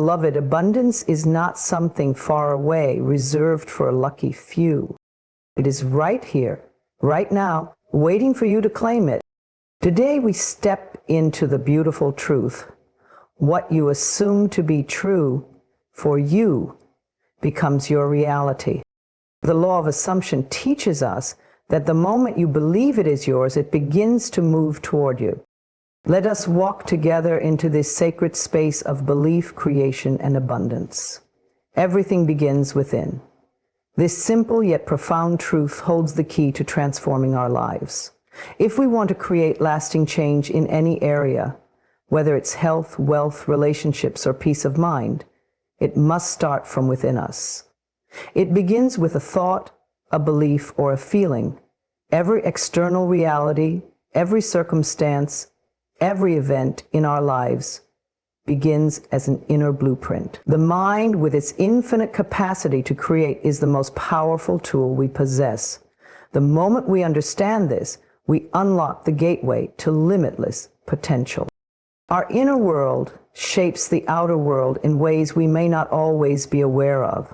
Beloved, abundance is not something far away, reserved for a lucky few. It is right here, right now, waiting for you to claim it. Today we step into the beautiful truth. What you assume to be true for you becomes your reality. The law of assumption teaches us that the moment you believe it is yours, it begins to move toward you. Let us walk together into this sacred space of belief, creation, and abundance. Everything begins within. This simple yet profound truth holds the key to transforming our lives. If we want to create lasting change in any area, whether it's health, wealth, relationships, or peace of mind, it must start from within us. It begins with a thought, a belief, or a feeling. Every external reality, every circumstance, every event in our lives begins as an inner blueprint. The mind, with its infinite capacity to create, is the most powerful tool we possess. The moment we understand this, we unlock the gateway to limitless potential. Our inner world shapes the outer world in ways we may not always be aware of.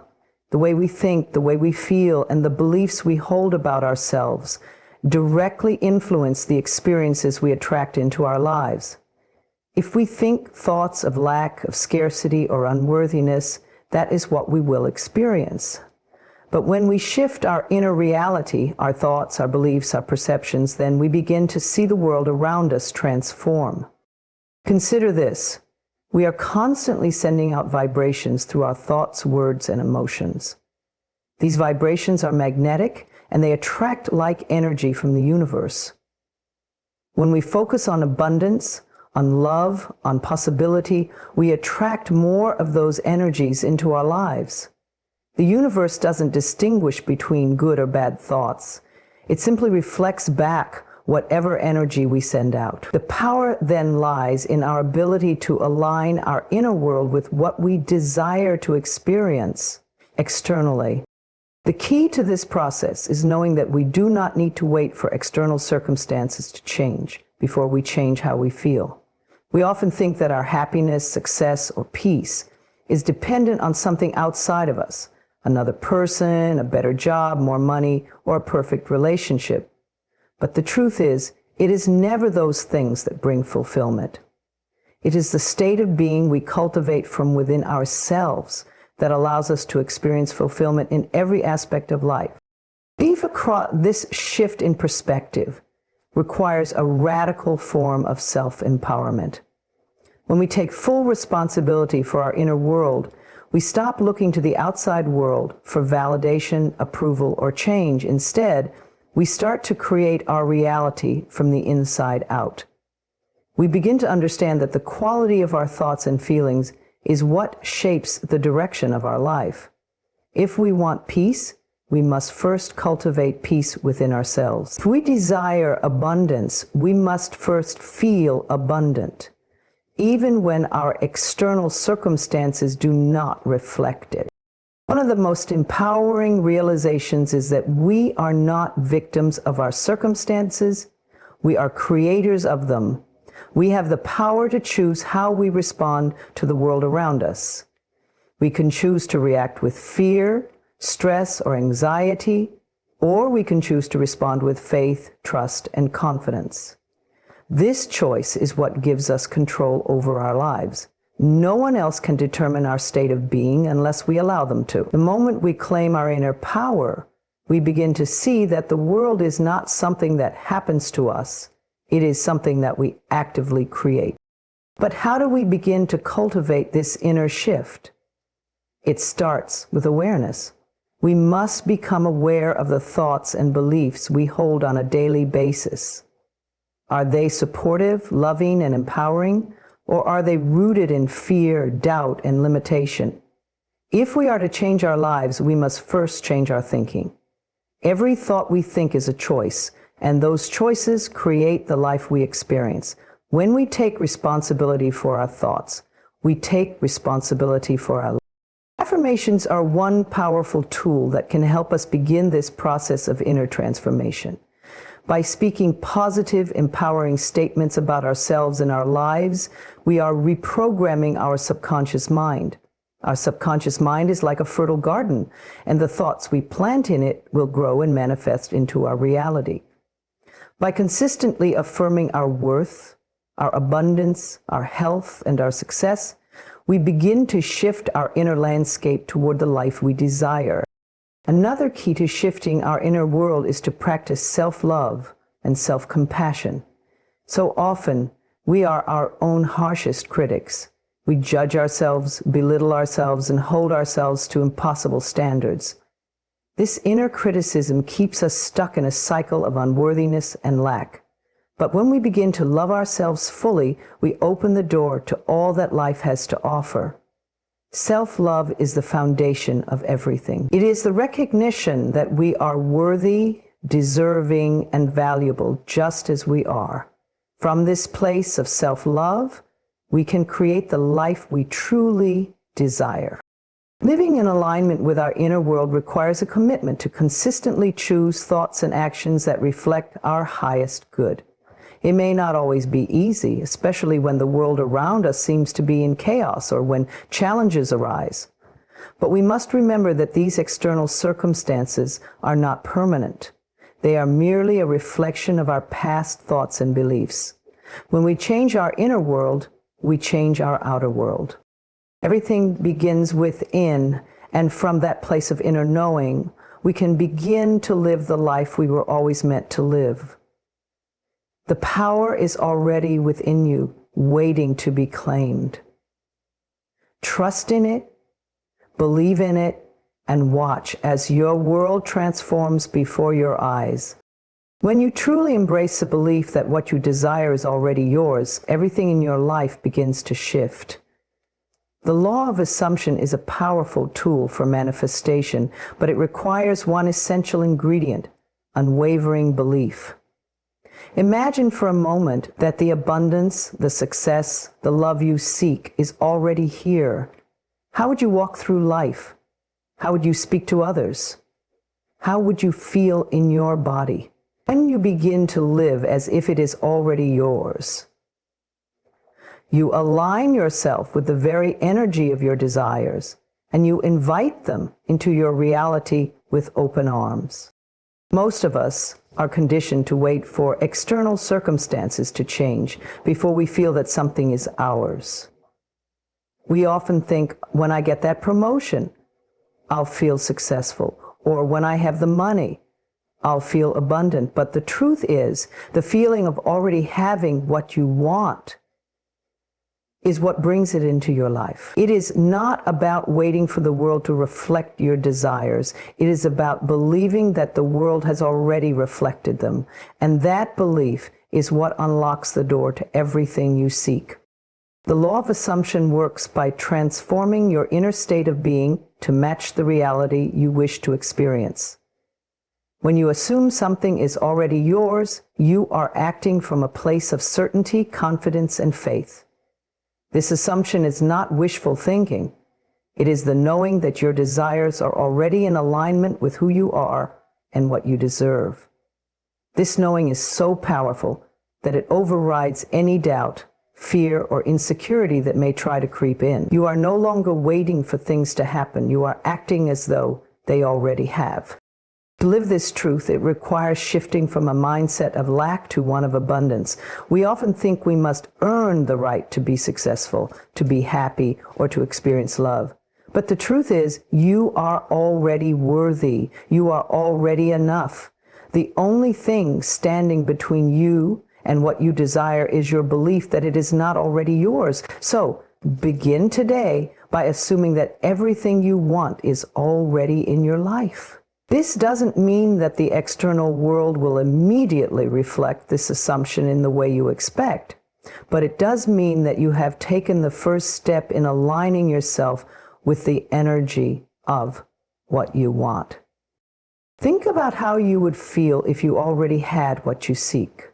The way we think, the way we feel, and the beliefs we hold about ourselves directly influence the experiences we attract into our lives. If we think thoughts of lack, of scarcity, or unworthiness, that is what we will experience. But when we shift our inner reality, our thoughts, our beliefs, our perceptions, then we begin to see the world around us transform. Consider this. We are constantly sending out vibrations through our thoughts, words, and emotions. These vibrations are magnetic, and they attract like energy from the universe. When we focus on abundance, on love, on possibility, we attract more of those energies into our lives. The universe doesn't distinguish between good or bad thoughts. It simply reflects back whatever energy we send out. The power then lies in our ability to align our inner world with what we desire to experience externally. The key to this process is knowing that we do not need to wait for external circumstances to change before we change how we feel. We often think that our happiness, success, or peace is dependent on something outside of us, another person, a better job, more money, or a perfect relationship. But the truth is, it is never those things that bring fulfillment. It is the state of being we cultivate from within ourselves that allows us to experience fulfillment in every aspect of life. This shift in perspective requires a radical form of self-empowerment. When we take full responsibility for our inner world, we stop looking to the outside world for validation, approval, or change. Instead, we start to create our reality from the inside out. We begin to understand that the quality of our thoughts and feelings is what shapes the direction of our life. If we want peace, we must first cultivate peace within ourselves. If we desire abundance, we must first feel abundant, even when our external circumstances do not reflect it. One of the most empowering realizations is that we are not victims of our circumstances, we are creators of them. We have the power to choose how we respond to the world around us. We can choose to react with fear, stress, or anxiety, or we can choose to respond with faith, trust, and confidence. This choice is what gives us control over our lives. No one else can determine our state of being unless we allow them to. The moment we claim our inner power, we begin to see that the world is not something that happens to us. It is something that we actively create. But how do we begin to cultivate this inner shift? It starts with awareness. We must become aware of the thoughts and beliefs we hold on a daily basis. Are they supportive, loving, and empowering, or are they rooted in fear, doubt, and limitation? If we are to change our lives, we must first change our thinking. Every thought we think is a choice, and those choices create the life we experience. When we take responsibility for our thoughts, we take responsibility for our life. Affirmations are one powerful tool that can help us begin this process of inner transformation. By speaking positive, empowering statements about ourselves and our lives, we are reprogramming our subconscious mind. Our subconscious mind is like a fertile garden, and the thoughts we plant in it will grow and manifest into our reality. By consistently affirming our worth, our abundance, our health, and our success, we begin to shift our inner landscape toward the life we desire. Another key to shifting our inner world is to practice self-love and self-compassion. So often, we are our own harshest critics. We judge ourselves, belittle ourselves, and hold ourselves to impossible standards. This inner criticism keeps us stuck in a cycle of unworthiness and lack. But when we begin to love ourselves fully, we open the door to all that life has to offer. Self-love is the foundation of everything. It is the recognition that we are worthy, deserving, and valuable just as we are. From this place of self-love, we can create the life we truly desire. Living in alignment with our inner world requires a commitment to consistently choose thoughts and actions that reflect our highest good. It may not always be easy, especially when the world around us seems to be in chaos or when challenges arise. But we must remember that these external circumstances are not permanent. They are merely a reflection of our past thoughts and beliefs. When we change our inner world, we change our outer world. Everything begins within, and from that place of inner knowing, we can begin to live the life we were always meant to live. The power is already within you, waiting to be claimed. Trust in it, believe in it, and watch as your world transforms before your eyes. When you truly embrace the belief that what you desire is already yours, everything in your life begins to shift. The law of assumption is a powerful tool for manifestation, but it requires one essential ingredient: unwavering belief. Imagine for a moment that the abundance, the success, the love you seek is already here. How would you walk through life? How would you speak to others? How would you feel in your body? When you begin to live as if it is already yours, you align yourself with the very energy of your desires, and you invite them into your reality with open arms. Most of us are conditioned to wait for external circumstances to change before we feel that something is ours. We often think, when I get that promotion, I'll feel successful, or when I have the money, I'll feel abundant. But the truth is, the feeling of already having what you want is what brings it into your life. It is not about waiting for the world to reflect your desires. It is about believing that the world has already reflected them. And that belief is what unlocks the door to everything you seek. The law of assumption works by transforming your inner state of being to match the reality you wish to experience. When you assume something is already yours, you are acting from a place of certainty, confidence, and faith. This assumption is not wishful thinking. It is the knowing that your desires are already in alignment with who you are and what you deserve. This knowing is so powerful that it overrides any doubt, fear, or insecurity that may try to creep in. You are no longer waiting for things to happen. You are acting as though they already have. To live this truth, it requires shifting from a mindset of lack to one of abundance. We often think we must earn the right to be successful, to be happy, or to experience love. But the truth is, you are already worthy. You are already enough. The only thing standing between you and what you desire is your belief that it is not already yours. So, begin today by assuming that everything you want is already in your life. This doesn't mean that the external world will immediately reflect this assumption in the way you expect, but it does mean that you have taken the first step in aligning yourself with the energy of what you want. Think about how you would feel if you already had what you seek.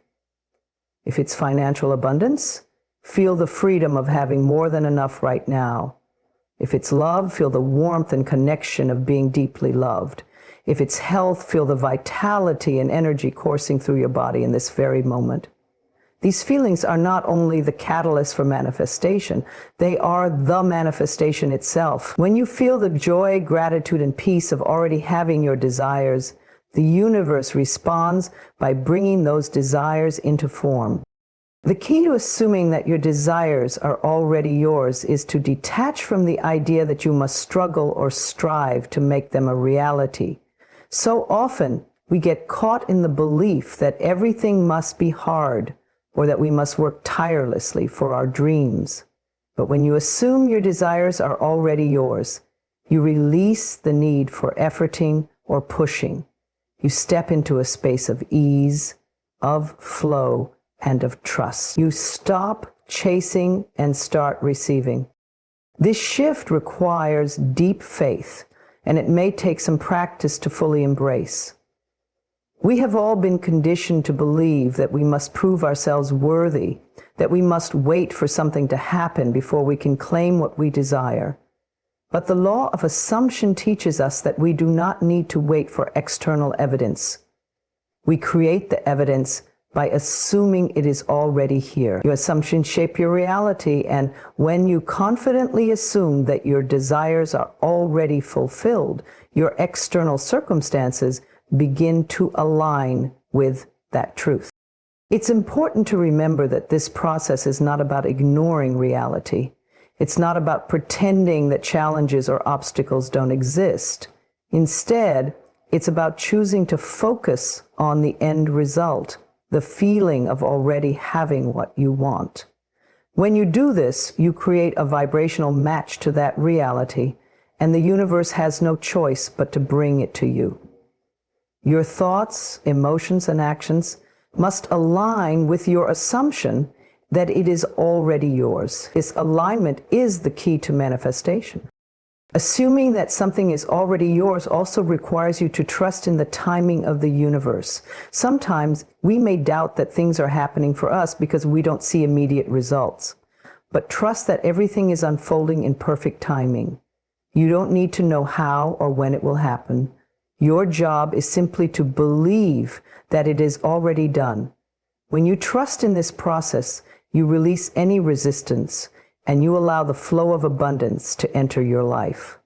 If it's financial abundance, feel the freedom of having more than enough right now. If it's love, feel the warmth and connection of being deeply loved. If it's health, feel the vitality and energy coursing through your body in this very moment. These feelings are not only the catalyst for manifestation, they are the manifestation itself. When you feel the joy, gratitude, and peace of already having your desires, the universe responds by bringing those desires into form. The key to assuming that your desires are already yours is to detach from the idea that you must struggle or strive to make them a reality. So often, we get caught in the belief that everything must be hard, or that we must work tirelessly for our dreams. But when you assume your desires are already yours, you release the need for efforting or pushing. You step into a space of ease, of flow, and of trust. You stop chasing and start receiving. This shift requires deep faith, and it may take some practice to fully embrace. We have all been conditioned to believe that we must prove ourselves worthy, that we must wait for something to happen before we can claim what we desire. But the law of assumption teaches us that we do not need to wait for external evidence. We create the evidence by assuming it is already here. Your assumptions shape your reality, and when you confidently assume that your desires are already fulfilled, your external circumstances begin to align with that truth. It's important to remember that this process is not about ignoring reality. It's not about pretending that challenges or obstacles don't exist. Instead, it's about choosing to focus on the end result, the feeling of already having what you want. When you do this, you create a vibrational match to that reality, and the universe has no choice but to bring it to you. Your thoughts, emotions, and actions must align with your assumption that it is already yours. This alignment is the key to manifestation. Assuming that something is already yours also requires you to trust in the timing of the universe. Sometimes we may doubt that things are happening for us because we don't see immediate results. But trust that everything is unfolding in perfect timing. You don't need to know how or when it will happen. Your job is simply to believe that it is already done. When you trust in this process, you release any resistance, and you allow the flow of abundance to enter your life.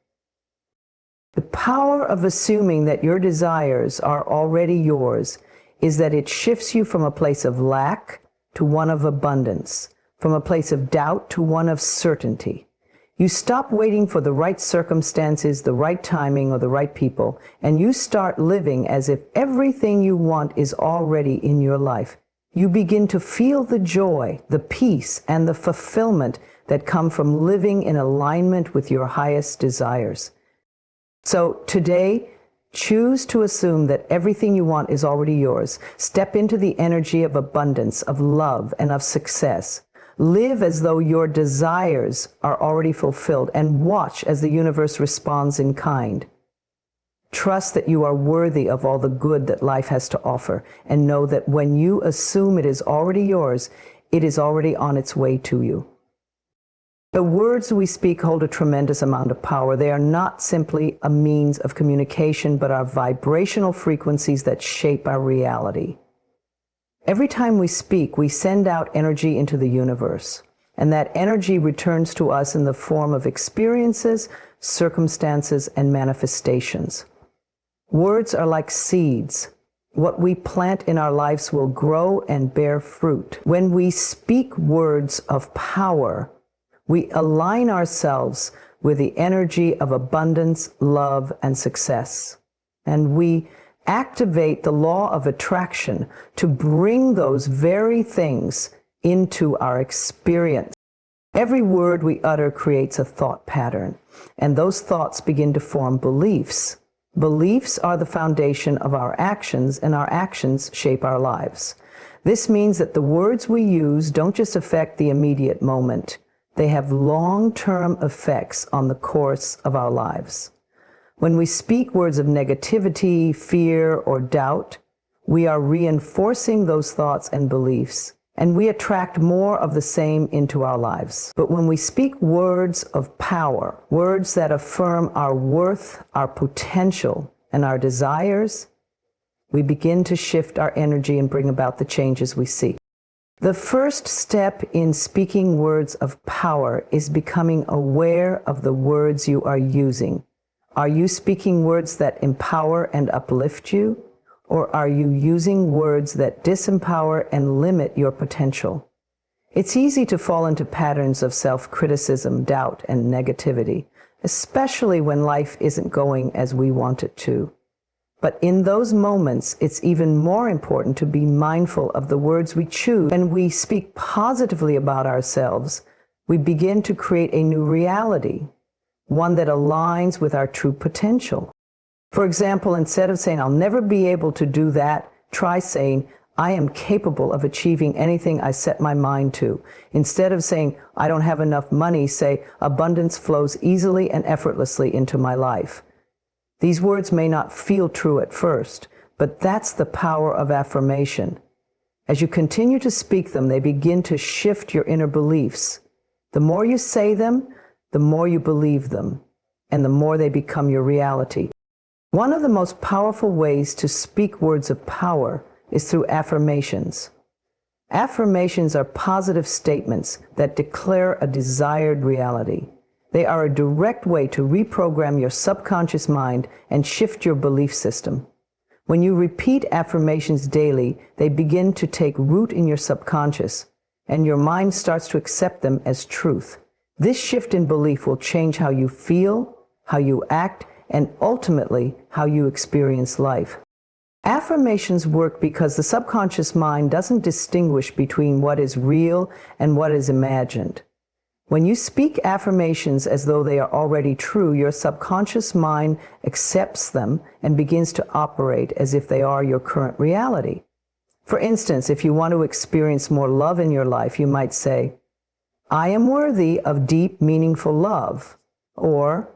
The power of assuming that your desires are already yours is that it shifts you from a place of lack to one of abundance, from a place of doubt to one of certainty. You stop waiting for the right circumstances, the right timing, or the right people, and you start living as if everything you want is already in your life. You begin to feel the joy, the peace, and the fulfillment that come from living in alignment with your highest desires. So today, choose to assume that everything you want is already yours. Step into the energy of abundance, of love, and of success. Live as though your desires are already fulfilled, and watch as the universe responds in kind. Trust that you are worthy of all the good that life has to offer, and know that when you assume it is already yours, it is already on its way to you. The words we speak hold a tremendous amount of power. They are not simply a means of communication, but are vibrational frequencies that shape our reality. Every time we speak, we send out energy into the universe, and that energy returns to us in the form of experiences, circumstances, and manifestations. Words are like seeds. What we plant in our lives will grow and bear fruit. When we speak words of power, we align ourselves with the energy of abundance, love, and success. And we activate the law of attraction to bring those very things into our experience. Every word we utter creates a thought pattern, and those thoughts begin to form beliefs. Beliefs are the foundation of our actions, and our actions shape our lives. This means that the words we use don't just affect the immediate moment. They have long-term effects on the course of our lives. When we speak words of negativity, fear, or doubt, we are reinforcing those thoughts and beliefs, and we attract more of the same into our lives. But when we speak words of power, words that affirm our worth, our potential, and our desires, we begin to shift our energy and bring about the changes we seek. The first step in speaking words of power is becoming aware of the words you are using. Are you speaking words that empower and uplift you? Or are you using words that disempower and limit your potential? It's easy to fall into patterns of self-criticism, doubt, and negativity, especially when life isn't going as we want it to. But in those moments, it's even more important to be mindful of the words we choose. When we speak positively about ourselves, we begin to create a new reality, one that aligns with our true potential. For example, instead of saying, "I'll never be able to do that," try saying, "I am capable of achieving anything I set my mind to." Instead of saying, "I don't have enough money," say, "Abundance flows easily and effortlessly into my life." These words may not feel true at first, but that's the power of affirmation. As you continue to speak them, they begin to shift your inner beliefs. The more you say them, the more you believe them, and the more they become your reality. One of the most powerful ways to speak words of power is through affirmations. Affirmations are positive statements that declare a desired reality. They are a direct way to reprogram your subconscious mind and shift your belief system. When you repeat affirmations daily, they begin to take root in your subconscious, and your mind starts to accept them as truth. This shift in belief will change how you feel, how you act, and ultimately how you experience life. Affirmations work because the subconscious mind doesn't distinguish between what is real and what is imagined. When you speak affirmations as though they are already true, your subconscious mind accepts them and begins to operate as if they are your current reality. For instance, if you want to experience more love in your life, you might say, "I am worthy of deep, meaningful love," or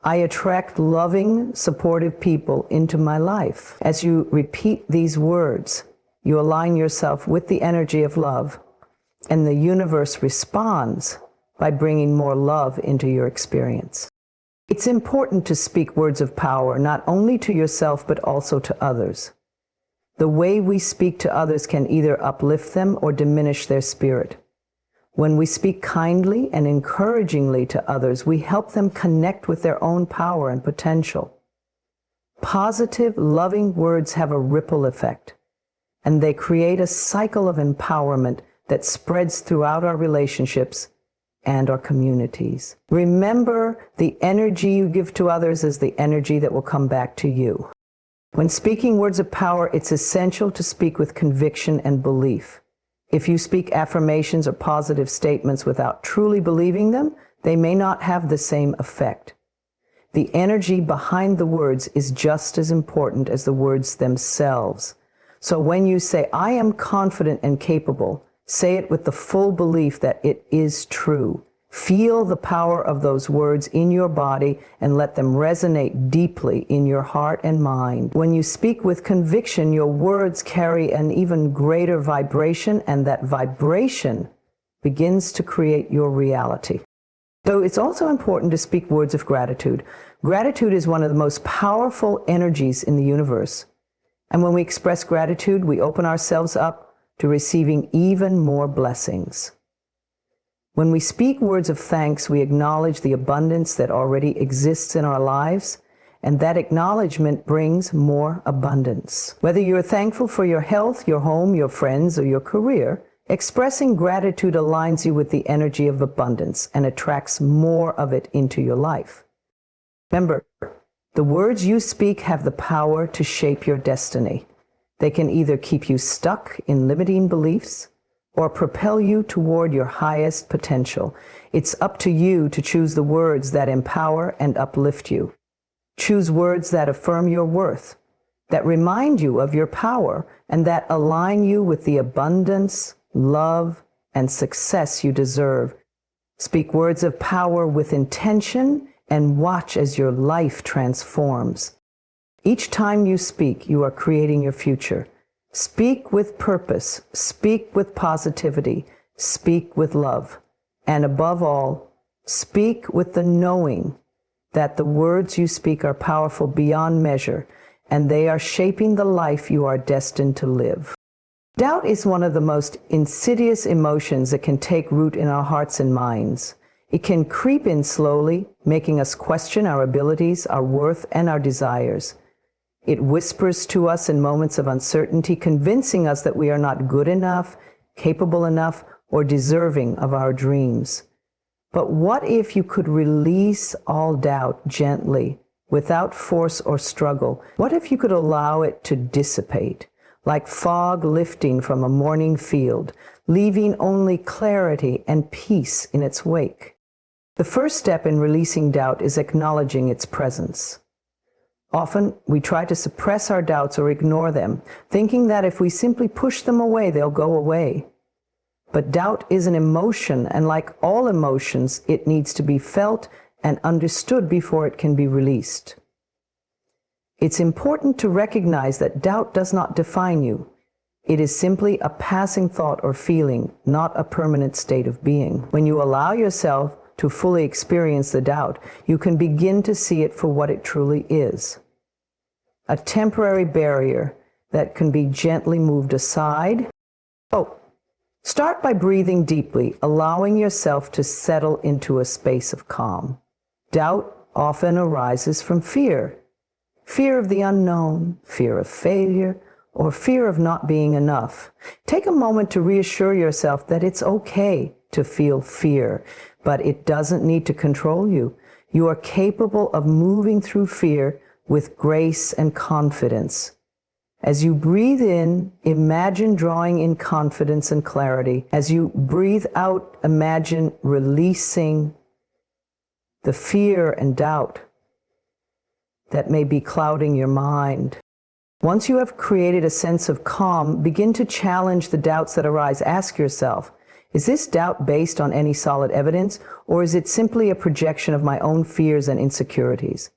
"I attract loving, supportive people into my life." As you repeat these words, you align yourself with the energy of love, and the universe responds by bringing more love into your experience. It's important to speak words of power, not only to yourself, but also to others. The way we speak to others can either uplift them or diminish their spirit. When we speak kindly and encouragingly to others, we help them connect with their own power and potential. Positive, loving words have a ripple effect, and they create a cycle of empowerment that spreads throughout our relationships and our communities. Remember, the energy you give to others is the energy that will come back to you. When speaking words of power, it's essential to speak with conviction and belief. If you speak affirmations or positive statements without truly believing them, they may not have the same effect. The energy behind the words is just as important as the words themselves. So when you say, "I am confident and capable," say it with the full belief that it is true. Feel the power of those words in your body and let them resonate deeply in your heart and mind. When you speak with conviction, your words carry an even greater vibration, and that vibration begins to create your reality. So it's also important to speak words of gratitude. Gratitude is one of the most powerful energies in the universe. And when we express gratitude, we open ourselves up to receiving even more blessings. When we speak words of thanks, we acknowledge the abundance that already exists in our lives, and that acknowledgement brings more abundance. Whether you're thankful for your health, your home, your friends, or your career, expressing gratitude aligns you with the energy of abundance and attracts more of it into your life. Remember, the words you speak have the power to shape your destiny. They can either keep you stuck in limiting beliefs or propel you toward your highest potential. It's up to you to choose the words that empower and uplift you. Choose words that affirm your worth, that remind you of your power, and that align you with the abundance, love, and success you deserve. Speak words of power with intention and watch as your life transforms. Each time you speak, you are creating your future. Speak with purpose, speak with positivity, speak with love, and above all, speak with the knowing that the words you speak are powerful beyond measure, and they are shaping the life you are destined to live. Doubt is one of the most insidious emotions that can take root in our hearts and minds. It can creep in slowly, making us question our abilities, our worth, and our desires. It whispers to us in moments of uncertainty, convincing us that we are not good enough, capable enough, or deserving of our dreams. But what if you could release all doubt gently, without force or struggle? What if you could allow it to dissipate, like fog lifting from a morning field, leaving only clarity and peace in its wake? The first step in releasing doubt is acknowledging its presence. Often, we try to suppress our doubts or ignore them, thinking that if we simply push them away, they'll go away. But doubt is an emotion, and like all emotions, it needs to be felt and understood before it can be released. It's important to recognize that doubt does not define you. It is simply a passing thought or feeling, not a permanent state of being. When you allow yourself to fully experience the doubt, you can begin to see it for what it truly is. A temporary barrier that can be gently moved aside. Start by breathing deeply, allowing yourself to settle into a space of calm. Doubt often arises from fear. Fear of the unknown, fear of failure, or fear of not being enough. Take a moment to reassure yourself that it's okay to feel fear, but it doesn't need to control you. You are capable of moving through fear with grace and confidence. As you breathe in, imagine drawing in confidence and clarity. As you breathe out, imagine releasing the fear and doubt that may be clouding your mind. Once you have created a sense of calm, begin to challenge the doubts that arise. Ask yourself, is this doubt based on any solid evidence, or is it simply a projection of my own fears and insecurities?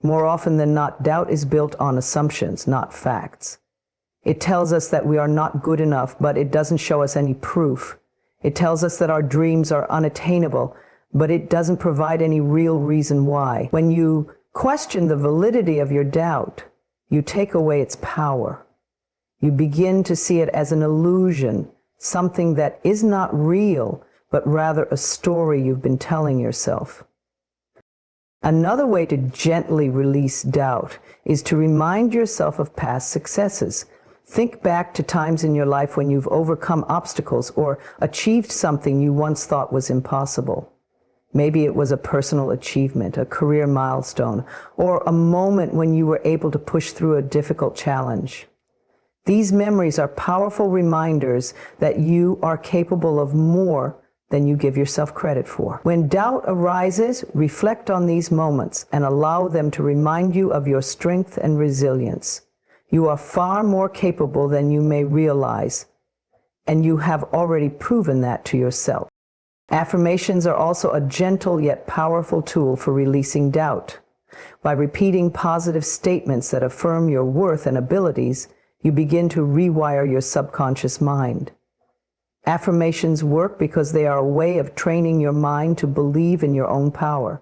More often than not, doubt is built on assumptions, not facts. It tells us that we are not good enough, but it doesn't show us any proof. It tells us that our dreams are unattainable, but it doesn't provide any real reason why. When you question the validity of your doubt, you take away its power. You begin to see it as an illusion, something that is not real, but rather a story you've been telling yourself. Another way to gently release doubt is to remind yourself of past successes. Think back to times in your life when you've overcome obstacles or achieved something you once thought was impossible. Maybe it was a personal achievement, a career milestone, or a moment when you were able to push through a difficult challenge. These memories are powerful reminders that you are capable of more than you give yourself credit for. When doubt arises, reflect on these moments and allow them to remind you of your strength and resilience. You are far more capable than you may realize, and you have already proven that to yourself. Affirmations are also a gentle yet powerful tool for releasing doubt. By repeating positive statements that affirm your worth and abilities, you begin to rewire your subconscious mind. Affirmations work because they are a way of training your mind to believe in your own power.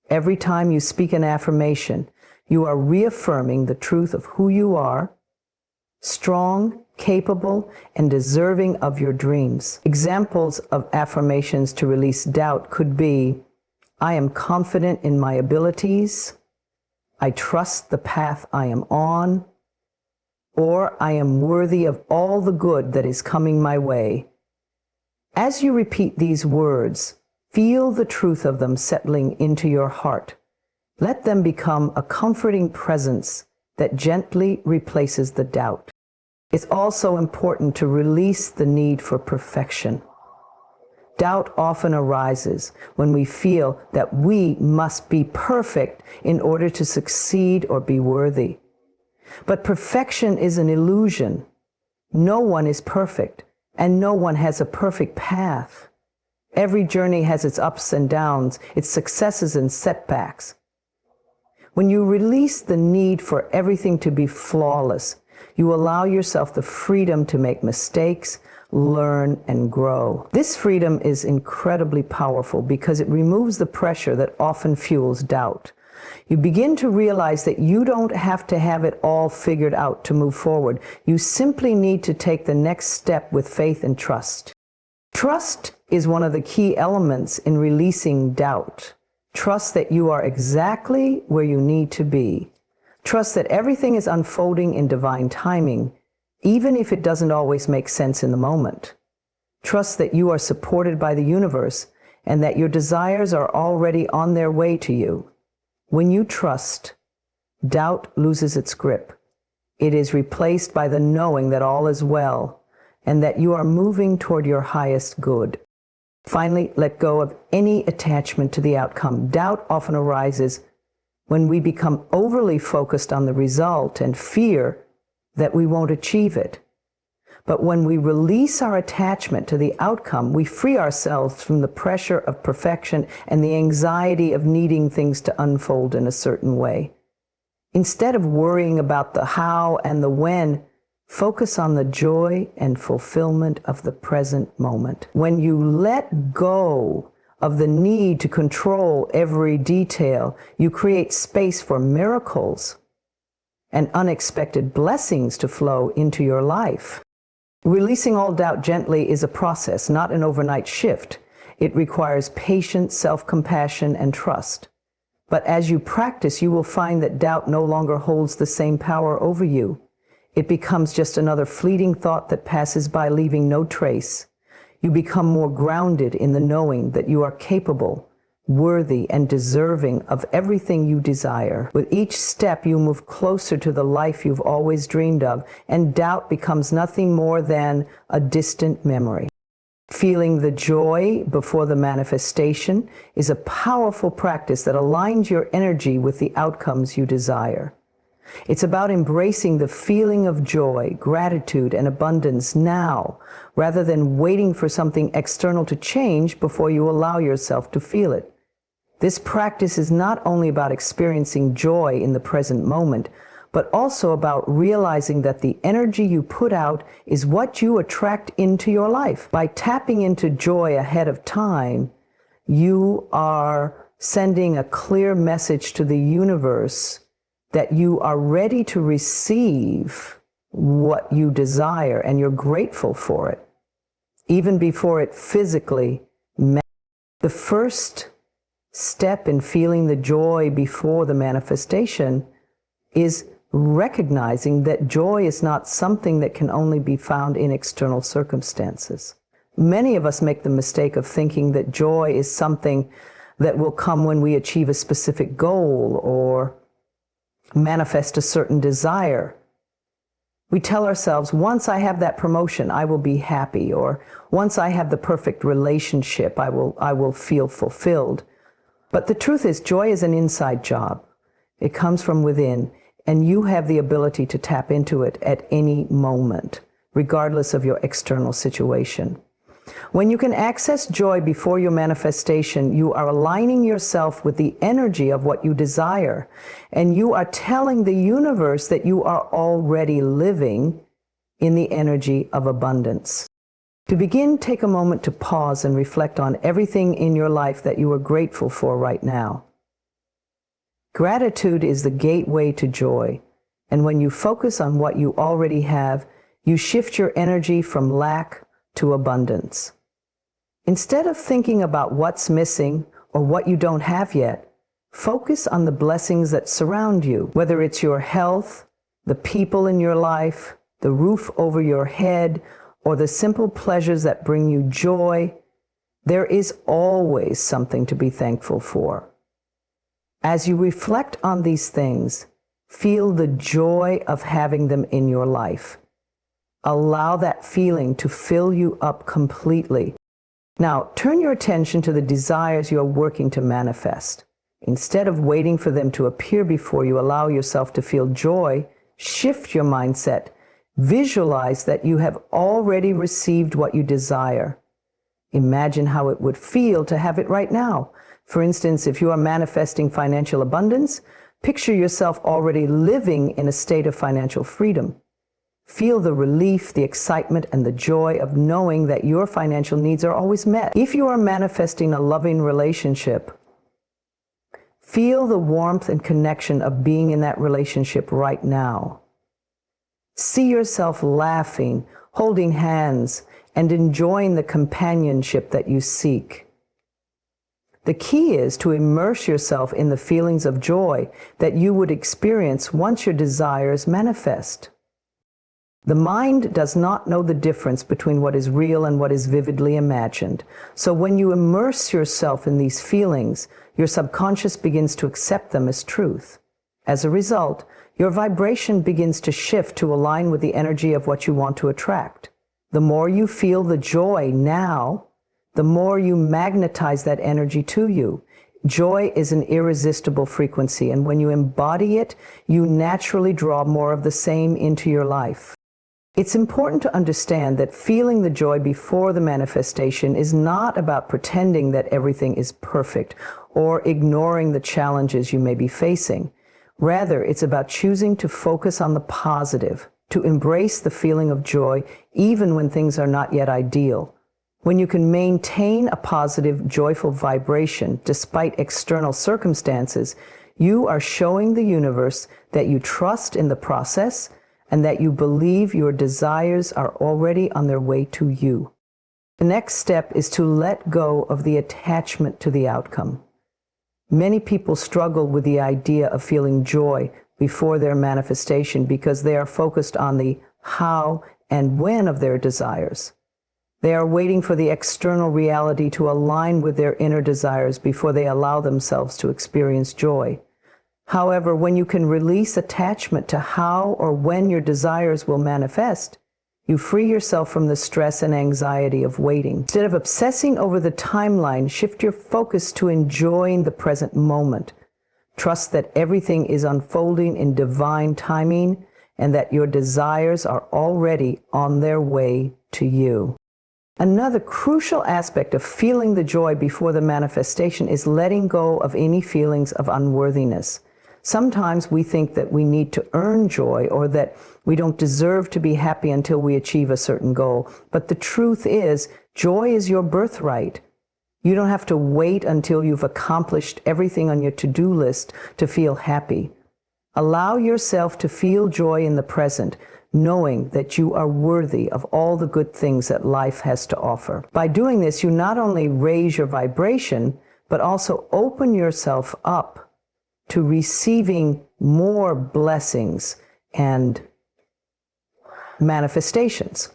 Every time you speak an affirmation, you are reaffirming the truth of who you are, strong, capable, and deserving of your dreams. Examples of affirmations to release doubt could be, I am confident in my abilities, I trust the path I am on, or I am worthy of all the good that is coming my way. As you repeat these words, feel the truth of them settling into your heart. Let them become a comforting presence that gently replaces the doubt. It's also important to release the need for perfection. Doubt often arises when we feel that we must be perfect in order to succeed or be worthy. But perfection is an illusion. No one is perfect, and no one has a perfect path. Every journey has its ups and downs, its successes and setbacks. When you release the need for everything to be flawless, you allow yourself the freedom to make mistakes, learn, and grow. This freedom is incredibly powerful because it removes the pressure that often fuels doubt. You begin to realize that you don't have to have it all figured out to move forward. You simply need to take the next step with faith and trust. Trust is one of the key elements in releasing doubt. Trust that you are exactly where you need to be. Trust that everything is unfolding in divine timing, even if it doesn't always make sense in the moment. Trust that you are supported by the universe and that your desires are already on their way to you. When you trust, doubt loses its grip. It is replaced by the knowing that all is well and that you are moving toward your highest good. Finally, let go of any attachment to the outcome. Doubt often arises when we become overly focused on the result and fear that we won't achieve it. But when we release our attachment to the outcome, we free ourselves from the pressure of perfection and the anxiety of needing things to unfold in a certain way. Instead of worrying about the how and the when, focus on the joy and fulfillment of the present moment. When you let go of the need to control every detail, you create space for miracles and unexpected blessings to flow into your life. Releasing all doubt gently is a process, not an overnight shift. It requires patience, self-compassion, and trust. But as you practice, you will find that doubt no longer holds the same power over you. It becomes just another fleeting thought that passes by, leaving no trace. You become more grounded in the knowing that you are capable, worthy, and deserving of everything you desire. With each step, you move closer to the life you've always dreamed of, and doubt becomes nothing more than a distant memory. Feeling the joy before the manifestation is a powerful practice that aligns your energy with the outcomes you desire. It's about embracing the feeling of joy, gratitude, and abundance now, rather than waiting for something external to change before you allow yourself to feel it. This practice is not only about experiencing joy in the present moment, but also about realizing that the energy you put out is what you attract into your life. By tapping into joy ahead of time, you are sending a clear message to the universe that you are ready to receive what you desire and you're grateful for it, even before it physically manifests. The first step in feeling the joy before the manifestation is recognizing that joy is not something that can only be found in external circumstances. Many of us make the mistake of thinking that joy is something that will come when we achieve a specific goal or manifest a certain desire. We tell ourselves, once I have that promotion, I will be happy, or once I have the perfect relationship, I will feel fulfilled. But the truth is, joy is an inside job. It comes from within, and you have the ability to tap into it at any moment, regardless of your external situation. When you can access joy before your manifestation, you are aligning yourself with the energy of what you desire, and you are telling the universe that you are already living in the energy of abundance. To begin, take a moment to pause and reflect on everything in your life that you are grateful for right now. Gratitude is the gateway to joy, and when you focus on what you already have, you shift your energy from lack to abundance. Instead of thinking about what's missing or what you don't have yet, focus on the blessings that surround you, whether it's your health, the people in your life, the roof over your head, or the simple pleasures that bring you joy. There is always something to be thankful for. As you reflect on these things, feel the joy of having them in your life. Allow that feeling to fill you up completely. Now, turn your attention to the desires you are working to manifest. Instead of waiting for them to appear before you allow yourself to feel joy, shift your mindset. Visualize that you have already received what you desire. Imagine how it would feel to have it right now. For instance, if you are manifesting financial abundance, picture yourself already living in a state of financial freedom. Feel the relief, the excitement, and the joy of knowing that your financial needs are always met. If you are manifesting a loving relationship, Feel the warmth and connection of being in that relationship right now. See yourself laughing, holding hands, and enjoying the companionship that you seek. The key is to immerse yourself in the feelings of joy that you would experience once your desires manifest. The mind does not know the difference between what is real and what is vividly imagined. So when you immerse yourself in these feelings, your subconscious begins to accept them as truth. As a result, your vibration begins to shift to align with the energy of what you want to attract. The more you feel the joy now, the more you magnetize that energy to you. Joy is an irresistible frequency, and when you embody it, you naturally draw more of the same into your life. It's important to understand that feeling the joy before the manifestation is not about pretending that everything is perfect or ignoring the challenges you may be facing. Rather, it's about choosing to focus on the positive, to embrace the feeling of joy even when things are not yet ideal. When you can maintain a positive, joyful vibration despite external circumstances, you are showing the universe that you trust in the process and that you believe your desires are already on their way to you. The next step is to let go of the attachment to the outcome. Many people struggle with the idea of feeling joy before their manifestation because they are focused on the how and when of their desires. They are waiting for the external reality to align with their inner desires before they allow themselves to experience joy. However, when you can release attachment to how or when your desires will manifest, you free yourself from the stress and anxiety of waiting. Instead of obsessing over the timeline, shift your focus to enjoying the present moment. Trust that everything is unfolding in divine timing and that your desires are already on their way to you. Another crucial aspect of feeling the joy before the manifestation is letting go of any feelings of unworthiness. Sometimes we think that we need to earn joy or that we don't deserve to be happy until we achieve a certain goal. But the truth is, joy is your birthright. You don't have to wait until you've accomplished everything on your to-do list to feel happy. Allow yourself to feel joy in the present, knowing that you are worthy of all the good things that life has to offer. By doing this, you not only raise your vibration, but also open yourself up to receiving more blessings and manifestations.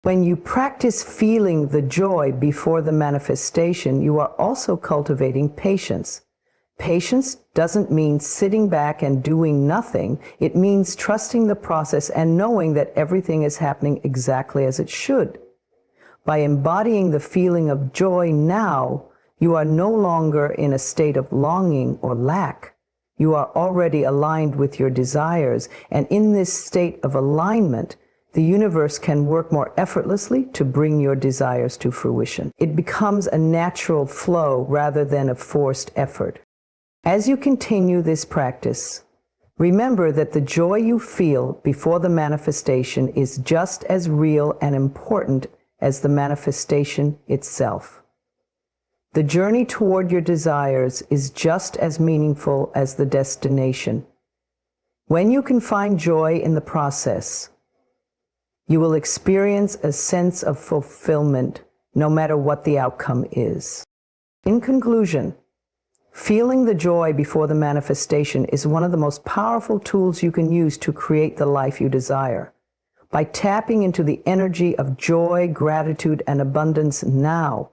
When you practice feeling the joy before the manifestation, you are also cultivating patience. Patience doesn't mean sitting back and doing nothing. It means trusting the process and knowing that everything is happening exactly as it should. By embodying the feeling of joy now, you are no longer in a state of longing or lack. You are already aligned with your desires, and in this state of alignment, the universe can work more effortlessly to bring your desires to fruition. It becomes a natural flow rather than a forced effort. As you continue this practice, remember that the joy you feel before the manifestation is just as real and important as the manifestation itself. The journey toward your desires is just as meaningful as the destination. When you can find joy in the process, you will experience a sense of fulfillment no matter what the outcome is. In conclusion, feeling the joy before the manifestation is one of the most powerful tools you can use to create the life you desire. By tapping into the energy of joy, gratitude, and abundance now,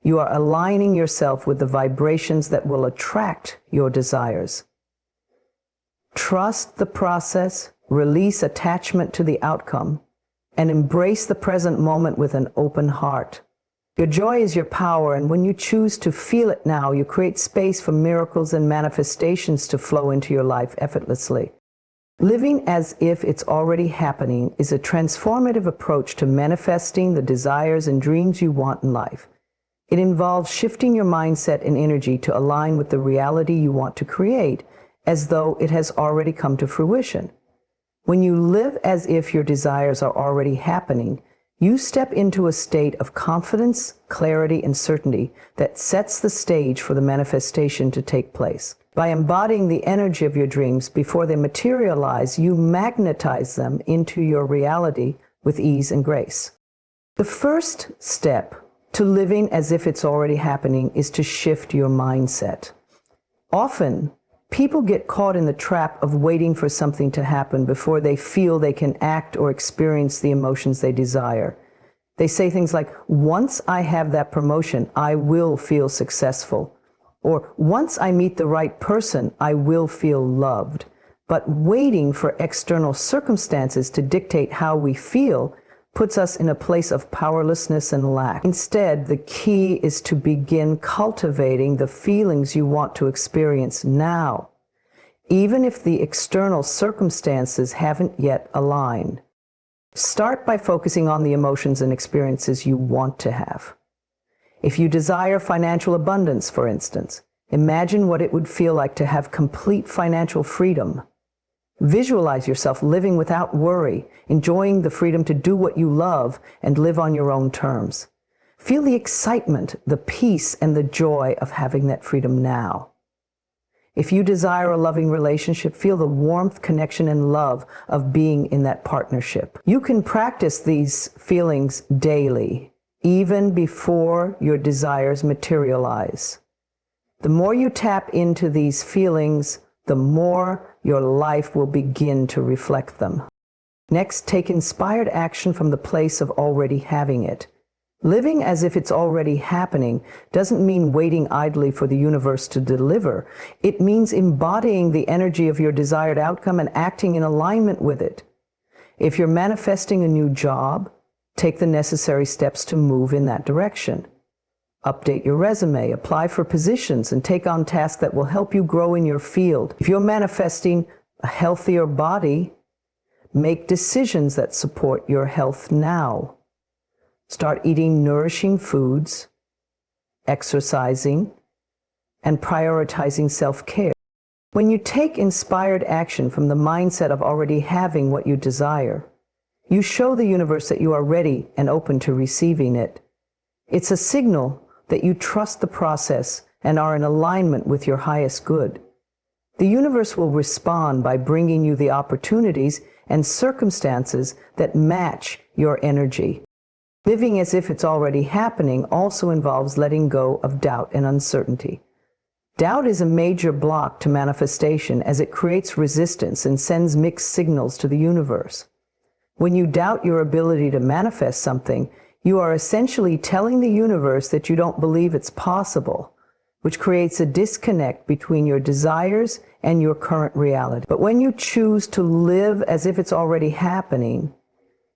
you are aligning yourself with the vibrations that will attract your desires. Trust the process, release attachment to the outcome, and embrace the present moment with an open heart. Your joy is your power, and when you choose to feel it now, you create space for miracles and manifestations to flow into your life effortlessly. Living as if it's already happening is a transformative approach to manifesting the desires and dreams you want in life. It involves shifting your mindset and energy to align with the reality you want to create, as though it has already come to fruition. When you live as if your desires are already happening, You step into a state of confidence, clarity, and certainty that sets the stage for the manifestation to take place. By embodying the energy of your dreams before they materialize, you magnetize them into your reality with ease and grace. The first step to living as if it's already happening is to shift your mindset. Often, people get caught in the trap of waiting for something to happen before they feel they can act or experience the emotions they desire. They say things like, once I have that promotion, I will feel successful. Or once I meet the right person, I will feel loved. But waiting for external circumstances to dictate how we feel puts us in a place of powerlessness and lack. Instead, the key is to begin cultivating the feelings you want to experience now, even if the external circumstances haven't yet aligned. Start by focusing on the emotions and experiences you want to have. If you desire financial abundance, for instance, imagine what it would feel like to have complete financial freedom. Visualize yourself living without worry, enjoying the freedom to do what you love and live on your own terms. Feel the excitement, the peace, and the joy of having that freedom now. If you desire a loving relationship, feel the warmth, connection, and love of being in that partnership. You can practice these feelings daily, even before your desires materialize. The more you tap into these feelings, the more your life will begin to reflect them. Next, take inspired action from the place of already having it. Living as if it's already happening doesn't mean waiting idly for the universe to deliver. It means embodying the energy of your desired outcome and acting in alignment with it. If you're manifesting a new job, take the necessary steps to move in that direction. Update your resume, apply for positions, and take on tasks that will help you grow in your field. If you're manifesting a healthier body, make decisions that support your health now. Start eating nourishing foods, exercising, and prioritizing self-care. When you take inspired action from the mindset of already having what you desire, you show the universe that you are ready and open to receiving it. It's a signal that you trust the process and are in alignment with your highest good. The universe will respond by bringing you the opportunities and circumstances that match your energy. Living as if it's already happening also involves letting go of doubt and uncertainty. Doubt is a major block to manifestation as it creates resistance and sends mixed signals to the universe. When you doubt your ability to manifest something, you are essentially telling the universe that you don't believe it's possible, which creates a disconnect between your desires and your current reality. But when you choose to live as if it's already happening,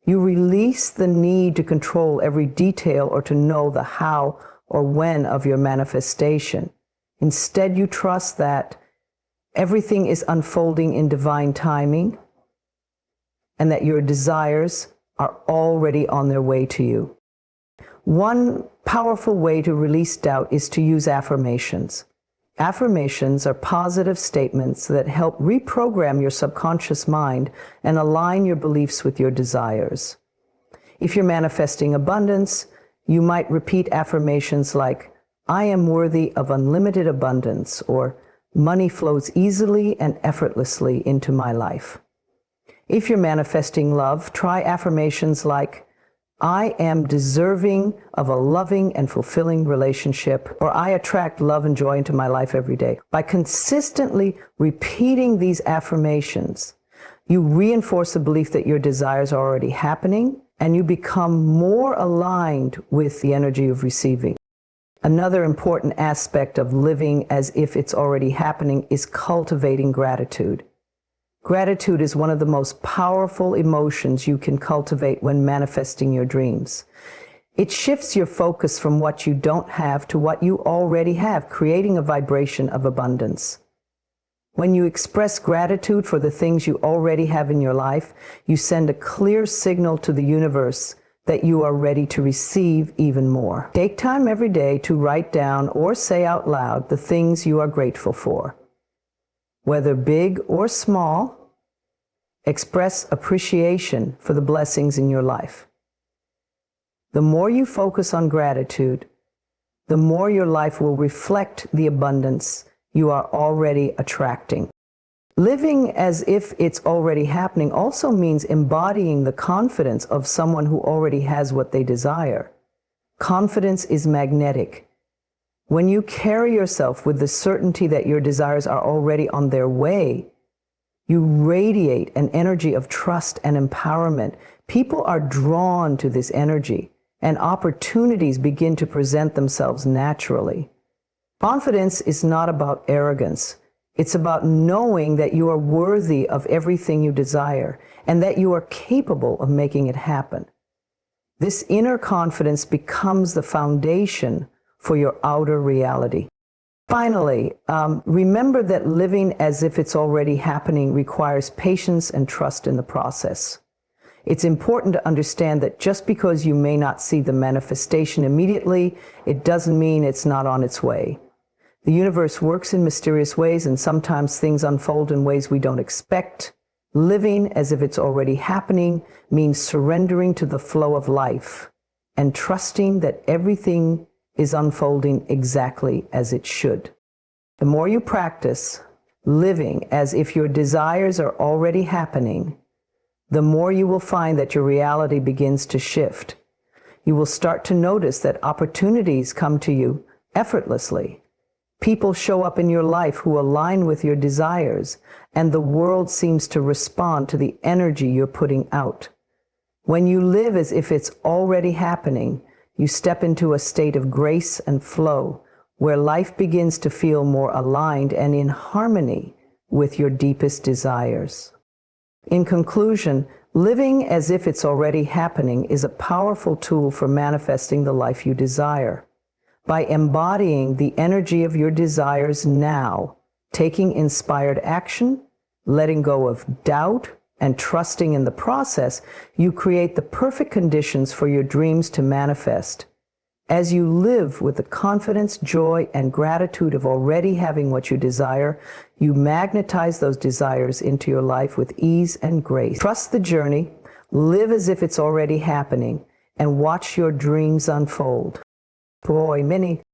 you release the need to control every detail or to know the how or when of your manifestation. Instead, you trust that everything is unfolding in divine timing and that your desires are already on their way to you. One powerful way to release doubt is to use affirmations. Affirmations are positive statements that help reprogram your subconscious mind and align your beliefs with your desires. If you're manifesting abundance, you might repeat affirmations like, I am worthy of unlimited abundance, or money flows easily and effortlessly into my life. If you're manifesting love, try affirmations like, I am deserving of a loving and fulfilling relationship, or I attract love and joy into my life every day. By consistently repeating these affirmations, you reinforce the belief that your desires are already happening, and you become more aligned with the energy of receiving. Another important aspect of living as if it's already happening is cultivating gratitude. Gratitude is one of the most powerful emotions you can cultivate when manifesting your dreams. It shifts your focus from what you don't have to what you already have, creating a vibration of abundance. When you express gratitude for the things you already have in your life, you send a clear signal to the universe that you are ready to receive even more. Take time every day to write down or say out loud the things you are grateful for. Whether big or small, express appreciation for the blessings in your life. The more you focus on gratitude, the more your life will reflect the abundance you are already attracting. Living as if it's already happening also means embodying the confidence of someone who already has what they desire. Confidence is magnetic. When you carry yourself with the certainty that your desires are already on their way, you radiate an energy of trust and empowerment. People are drawn to this energy, and opportunities begin to present themselves naturally. Confidence is not about arrogance. It's about knowing that you are worthy of everything you desire and that you are capable of making it happen. This inner confidence becomes the foundation for your outer reality. Finally, remember that living as if it's already happening requires patience and trust in the process. It's important to understand that just because you may not see the manifestation immediately, it doesn't mean it's not on its way. The universe works in mysterious ways, and sometimes things unfold in ways we don't expect. Living as if it's already happening means surrendering to the flow of life and trusting that everything is unfolding exactly as it should. The more you practice living as if your desires are already happening, the more you will find that your reality begins to shift. You will start to notice that opportunities come to you effortlessly. People show up in your life who align with your desires, and the world seems to respond to the energy you're putting out. When you live as if it's already happening, you step into a state of grace and flow, where life begins to feel more aligned and in harmony with your deepest desires. In conclusion, living as if it's already happening is a powerful tool for manifesting the life you desire. By embodying the energy of your desires now, taking inspired action, letting go of doubt, and trusting in the process, you create the perfect conditions for your dreams to manifest. As you live with the confidence, joy, and gratitude of already having what you desire, you magnetize those desires into your life with ease and grace. Trust the journey, live as if it's already happening, and watch your dreams unfold. Boy, Minnie.